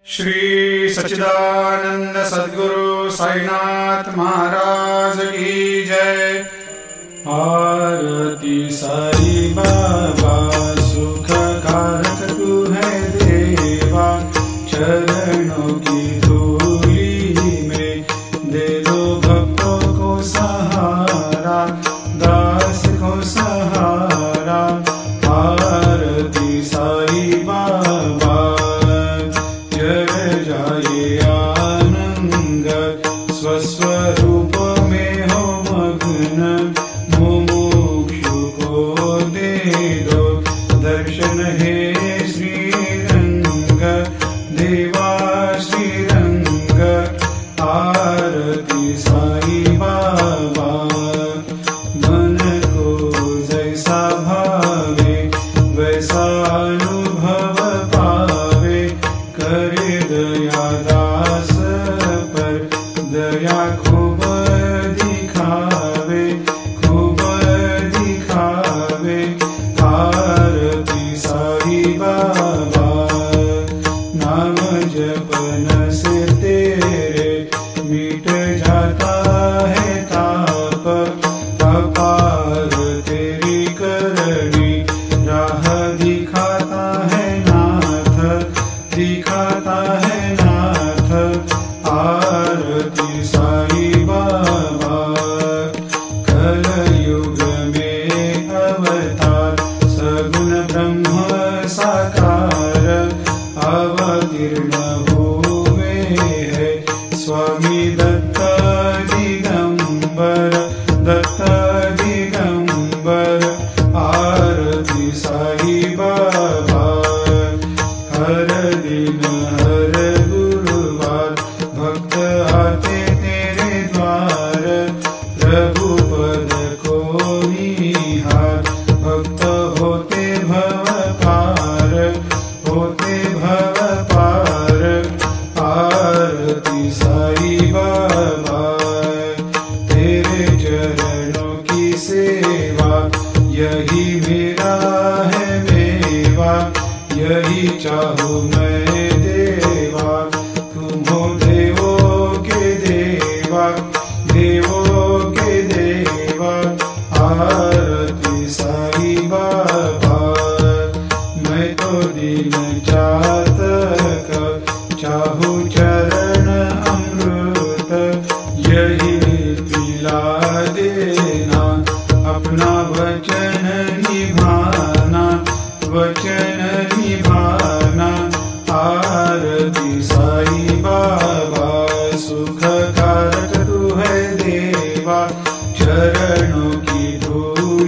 श्री सच्चिदानंद सद्गुरु साईनाथ महाराज की जय। आरती साई बाबा सुख कारक तू है देवा, चरणों की धूली में दे दो भक्तों को सहारा, दास को सहारा। आरती साई बाबा जय जाए आनंद, स्वस्वरूप में हो मग्न, मुमुक्षु को दे दो दर्शन हे श्रीरंग, देवा श्रीरंग। आरती साई बाबा मन को जैसा भावे वैसा अनुभव पावे, करे दया दास पर दया खूब दिखावे, खूब दिखावे। आरती साई बाबा नाम जपन से तेरे मिट जाता है ताप, अपार तेरी करनी राह दिखाता है नाथ, दिखाता है नाथ। आरती साई बाबा कलयुग में अवतार, सगुण ब्रह्म साकार अवतीर्ण हुए है स्वामी दत्त दिगंबर, दत्त दिगंबर। आरती साई बाबा हर दिन हर गुरुवार भक्त आते तेरे द्वार, प्रभु पद को निहार, भक्त होते भव पार, होते भव पार। आरती साई बाबा तेरे चरणों की सेवा, यही मेरा है मेवा, यही चाहूँ मैं देवा। तुम हो देवों के देवा, देवों के देवा। आरती साई बाबा मैं तो दिन चातक, चाहूँ चरण अमृत, यही पिला देना, अपना वचन निभाना, वचन निभाना। आरती साई बाबा सुख कारक तू है देवा, चरणों